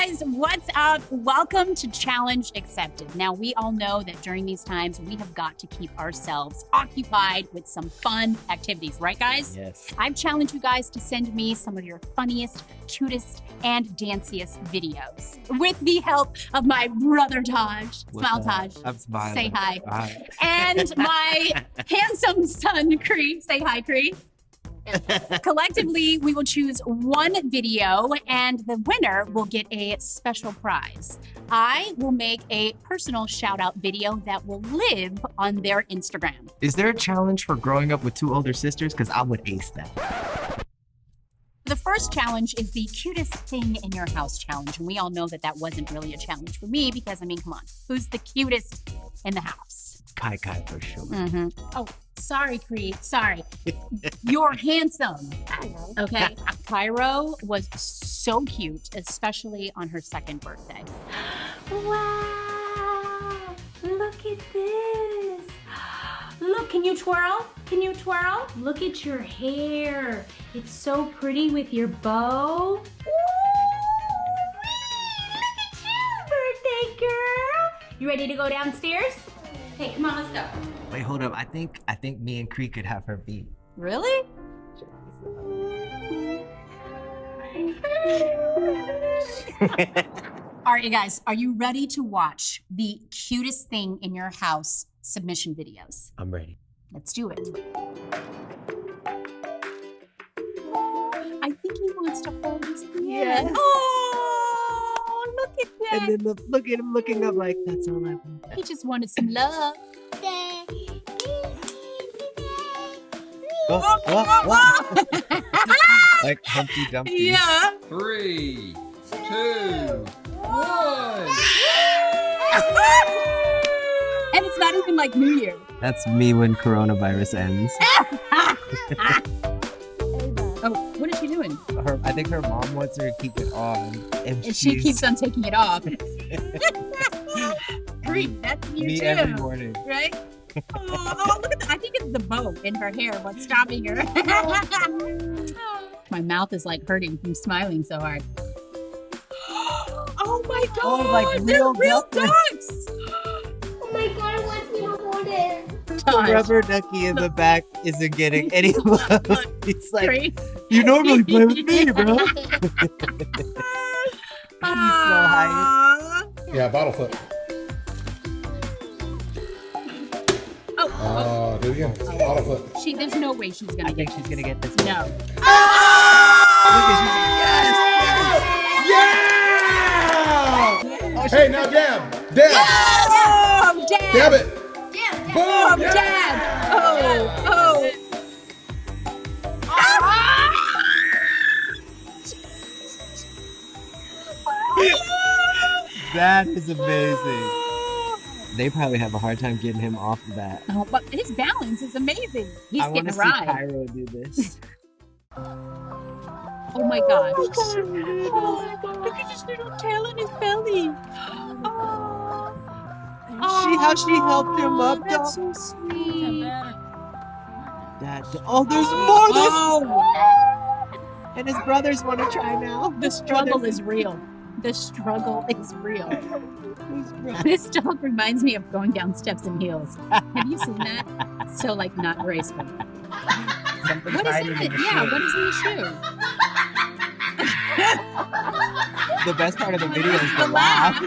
guys, what's up? Welcome to Challenge Accepted. Now, we all know that during these times, we have got to keep ourselves occupied with some fun activities, right, guys? Yes. I've challenged you guys to send me some of your funniest, cutest, and danciest videos with the help of my brother Taj. Smile, Taj. I'm smiling. Say hi. Hi. And my handsome son, Cree. Say hi, Cree. Collectively, we will choose one video and the winner will get a special prize. I will make a personal shout out video that will live on their Instagram. Is there a challenge for growing up with two older sisters? Because I would ace that. The first challenge is the cutest thing in your house challenge. And we all know that that wasn't really a challenge for me because, I mean, come on, who's the cutest in the house? Kai for sure. Oh, sorry, Cree. Sorry. You're handsome. Okay. Cairo was so cute, especially on her second birthday. Wow. Look at this. Look, can you twirl? Can you twirl? Look at your hair. It's so pretty with your bow. Ooh, look at you, birthday girl. You ready to go downstairs? Hey, come on, let's go. Wait, hold up. I think me and Cree could have her beat. Really? All right, you guys, are you ready to watch the cutest thing in your house submission videos? I'm ready. Let's do it. I think he wants to hold his hand. Yeah. Oh, look at that. And then look at him looking up like, that's all I want. He just wanted some love. Like Humpty Dumpty. Yeah. 3, 2, 1. And it's not even like New Year. That's me when coronavirus ends. Oh, what is she doing? I think her mom wants her to keep it on. And she keeps on taking it off. Great, that's you me too. every morning. Right? Oh, look at that. I think it's the bow in her hair what's stopping her. My mouth is like hurting from smiling so hard. Oh my God, Oh, like they're real ducks. ducks. Oh my God, I want you to hold it. The rubber ducky in the back isn't getting any love. He's like, Great. you normally play with me, bro. He's so high. Yeah, bottle flip. Oh, Do it again. Bottle flip. there's no way she's gonna I think she's gonna get this. No. Look at Yeah! Hey, now dab. Dab. Oh, Dad. Dab it. Oh, Boom. Yeah. Dad. Oh. That is amazing. They probably have a hard time getting him off of that. Oh, but his balance is amazing. He's I want getting to a see ride. Cairo do this. Oh my gosh. Oh, look at his little tail in his belly. Oh. See how she helped him up, That's though? so sweet. Oh, there's more. Oh, And his brothers want to try now. the struggle is real. The struggle is real. This dog reminds me of going down steps in heels. Have you seen that? So, like, not graceful. Something's What is hiding it? in the Yeah, shoe. what is in the shoe? The best part of the video is It's the laugh.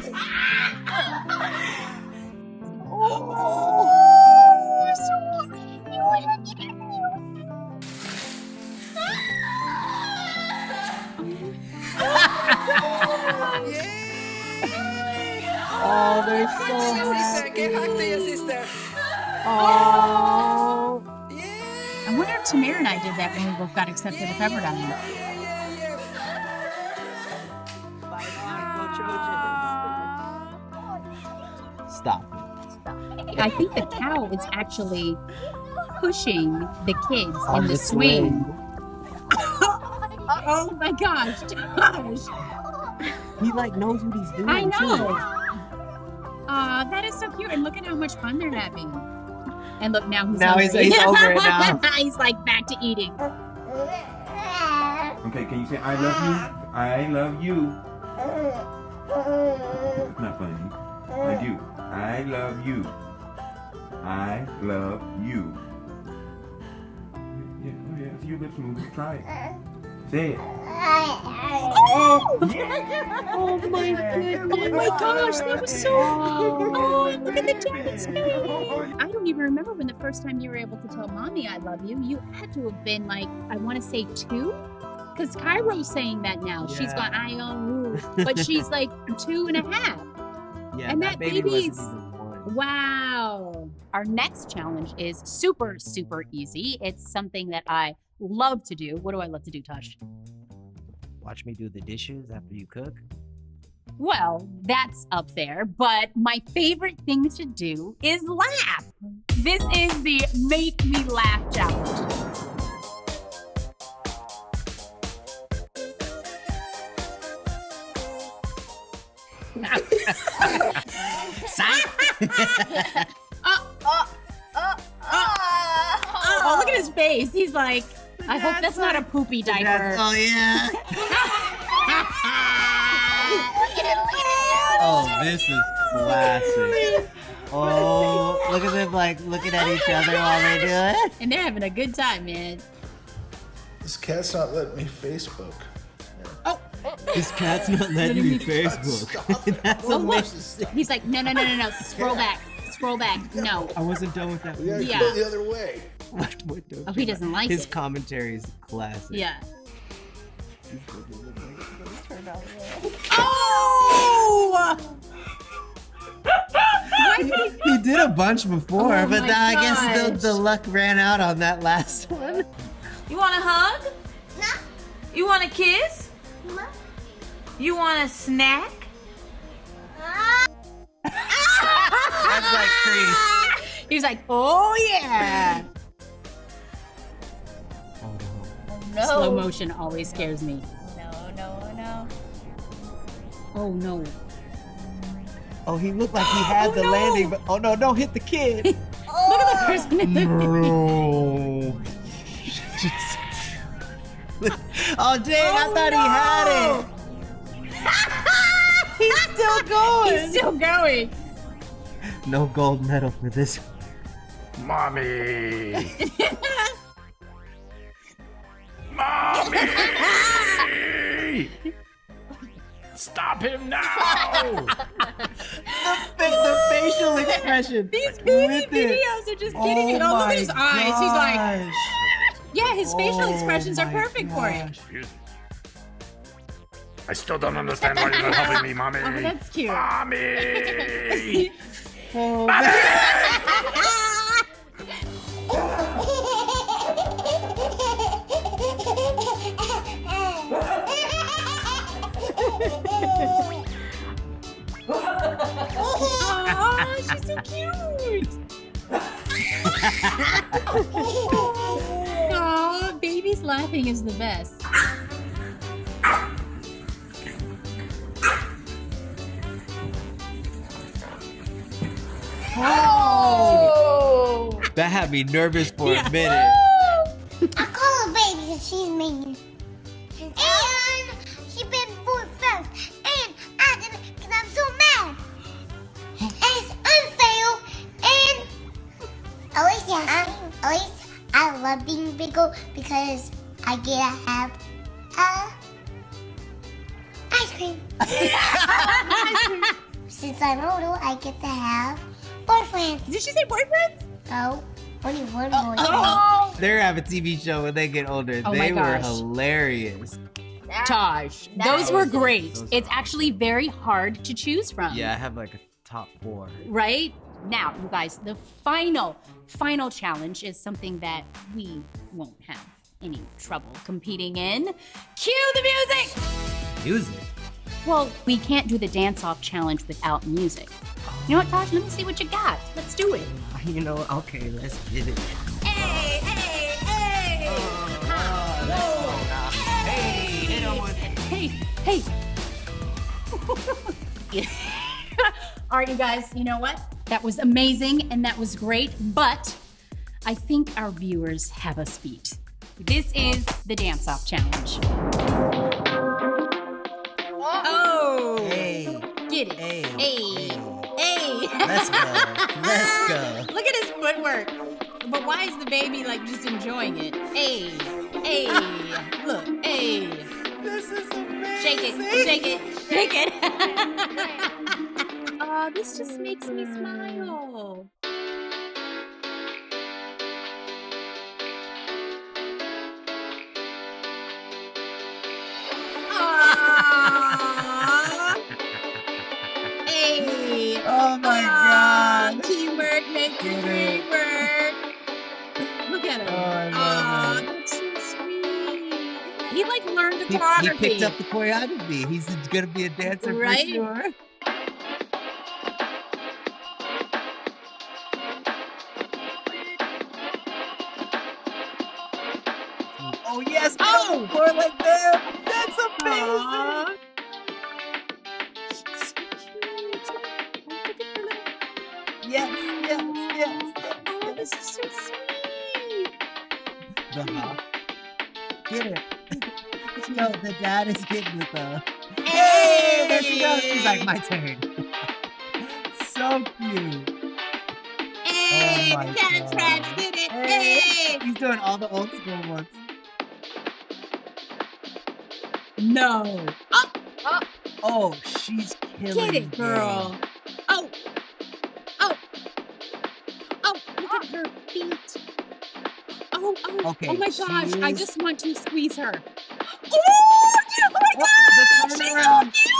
Oh, they're so happy. Oh. I wonder if Tamir and I did that when we both got accepted at Pepperdine. Stop. I think the cow is actually pushing the kids On in the the swing. Oh my gosh, Josh. He like knows what he's doing. I know. Too. That is so cute. And look at how much fun they're having. And look, now he's Now he's hungry. over it now. He's like back to eating. Okay, can you say I love you? I love you. Not funny. Like you. I love you. I love you. Yeah, oh yeah, see your lips moving. Try it. Say it. Oh my goodness. Oh my gosh, that was so Oh, look at the dad's face. I don't even remember when the first time you were able to tell mommy I love you. You had to have been like, I want to say 2? Because Cairo's saying that now. She's going, I love you. But she's like 2.5. Yeah, And that that baby baby's- wasn't even born. Wow. Our next challenge is super, super easy. It's something that I love to do. What do I love to do, Tosh? Watch me do the dishes after you cook. Well, that's up there, but my favorite thing to do is laugh. This is the Make Me Laugh Challenge. Oh, look at his face. He's like, I hope that's not a poopy diaper. Oh yeah. Oh, this is classic. Oh, look at them like looking at each other while they do it. And they're having a good time, man. This cat's not letting me Facebook. This cat's not letting me Facebook. That's Oh, look. amazing. He's like, no. Scroll back. Scroll back. No. I wasn't done with that. Yeah, Yeah. go the other way. What don't Oh, you he doesn't like His it. commentary is classic. Yeah. Oh! Why did he- He did a bunch before, Oh but my now I guess gosh. the luck ran out on that last one. You want a hug? No. You want a kiss? No. You want a snack? That's like Crease. He was like, oh yeah. No. Slow motion always scares me. No. Oh no. Oh, he looked like he had the no. landing, but oh no, don't hit the kid. Look at the person in the No. Oh dang, I thought he had it. He's still going. He's still going. No gold medal for this. Mommy! Stop him now! The facial expression. These baby with it. videos are just getting it. Oh, look at his eyes. He's like, yeah, his facial expressions are perfect for it. I still don't understand why you're not helping me, Mommy. Oh, that's cute. Mommy! Oh, she's so cute. Oh, babies laughing is the best. Oh. That had me nervous for Yeah. a minute. I call her baby because she's mean. And she been born first. And I didn't because I'm so mad. And it's unfair. And always I love being bigger because I get to have ice cream. Since I'm older, I get to have boyfriends. Did she say boyfriends? No, only one boyfriend. Oh. They're have a TV show when they get older. Oh my They were gosh. hilarious. Taj, those were great. It's actually very hard to choose from. Yeah, I have like a top 4. Right? Now, you guys, the final challenge is something that we won't have any trouble competing in. Cue the music! Music. Well, we can't do the dance-off challenge without music. You know what, Taj? Let me see what you got. Let's do it. You know, okay, let's get it. Hey, hey, hey! Hey, hit him with it. Hey. All right, you guys, you know what? That was amazing and that was great, but I think our viewers have us beat. This is the dance-off challenge. Oh! Hey. Get it. Hey, Hey. hey. Hey. Let's go. Let's go. Look at his footwork. But why is the baby like just enjoying it? Hey. Hey. Look. Hey. This is amazing. Shake it. Shake it. Shake it. Oh, this just makes me smile. Aww. Hey. Oh my God. Teamwork makes the Get dream it. work. Look at him. Oh, I love Aw, it. That's so sweet. He like learned He choreography. picked up the choreography. He's gonna be a dancer Right? for sure. Oh yes! Oh, more like them. That's amazing. Aw. She's so cute. Oh, look at her little- Yes, yes. Oh, this is so sweet. The hop. Get it. Yo, the dad is getting with the. Hey, there she goes. She's like, my turn. So cute. Hey, Oh my the cat God. scratch did it. Hey. Hey. He's doing all the old school ones. No. Oh, she's killing Get it, the girl. game. Oh. Oh. Oh, look at her feet. Oh, Okay, oh my gosh. I she's- just want to squeeze her. Oh, Oh, my the gosh. She's turnaround. so cute.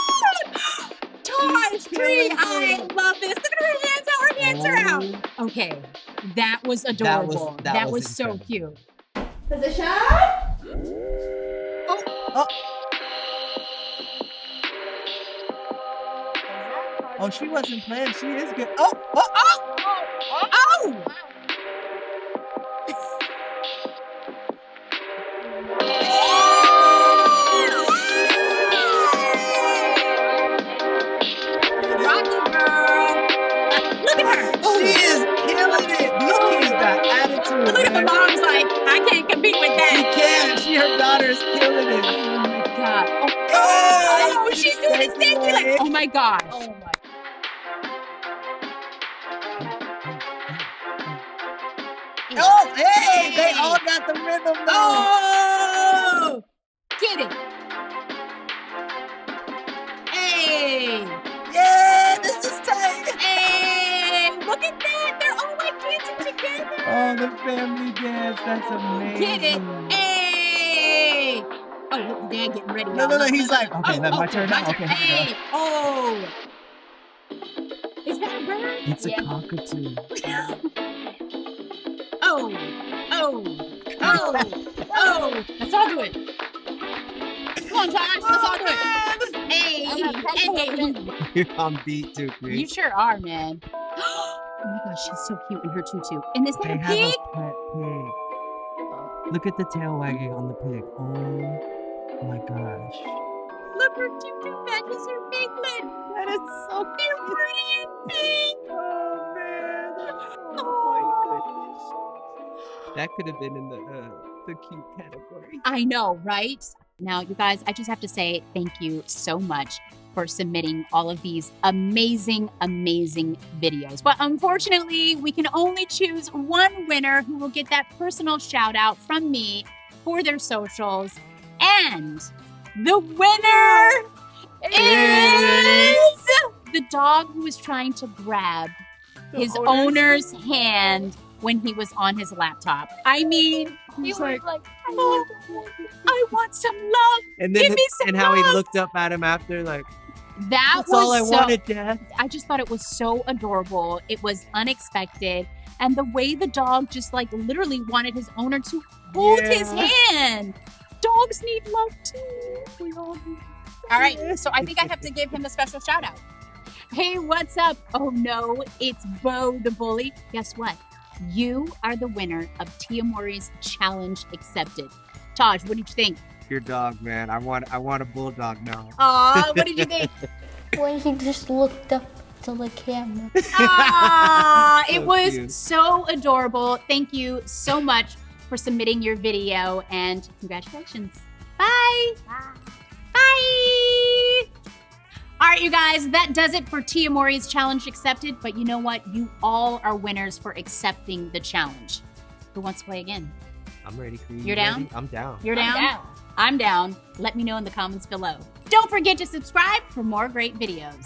Tosh, Tree, killing I it. love this. Look at her hands out. Her hands are out. Oh, Okay, that was adorable. that was so incredible. cute. Position. Oh, she wasn't playing. She is good. Oh. Oh! Rocky girl. Look at her. Oh, She is killing it. These kids got attitude. look at the man. mom's like, I can't compete with She that. can. Her daughter's killing it. Oh my god. Hey, Oh, she's doing it taking stanky like. it. Oh my gosh. Oh my. Oh, hey, they all got the rhythm though. Oh! Get it. Hey. Yeah, this is tight. Hey, look at that. They're all like dancing together. Oh, the family dance. That's amazing. Get it. Hey. Oh, look, the dad getting ready. No, y'all. he's like, okay, that's my turn now. my Okay, turn. here we Hey. Oh. Is that a bird? It's a Yeah. cockatoo. Oh. Oh. Oh. Oh. Let's all do it. Come on, Josh. Let's all do it. Hey. Hey. You're on beat too, Chris. You sure are, man. Oh my gosh, she's so cute in her tutu. And is that They a have pig? a pet pig. Look at the tail wagging on the pig. Oh my gosh. Look, her tutu matches her piglet. That is so They're pretty and pink. Oh man. Oh my goodness. That could have been in the cute category. I know, right? Now, you guys, I just have to say thank you so much for submitting all of these amazing, amazing videos. But unfortunately, we can only choose one winner who will get that personal shout out from me for their socials. And the winner is the dog who was trying to grab his owner's hand when he was on his laptop. I mean, he's like, oh, I want some love. And Give me some how he love. looked up at him after, like, That that's was all I so, wanted, Dad. I just thought it was so adorable. It was unexpected. And the way the dog just like literally wanted his owner to hold his Yeah. hand. Dogs need love too. We all do. All right, so I think I have to give him a special shout out. Hey, what's up? Oh no, it's Bo the Bully. Guess what? You are the winner of Tia Mowry's challenge accepted. Taj, what did you think? Your dog, man. I want a bulldog now. Aw, what did you think? When he just looked up to the camera. Ah, it So was cute. so adorable. Thank you so much for submitting your video and congratulations. Bye. Bye. All right, you guys, that does it for Tia Mowry's challenge accepted. But you know what? You all are winners for accepting the challenge. Who wants to play again? I'm ready, Cree. You're down? Ready? I'm down. You're down? I'm down. I'm down. Let me know in the comments below. Don't forget to subscribe for more great videos.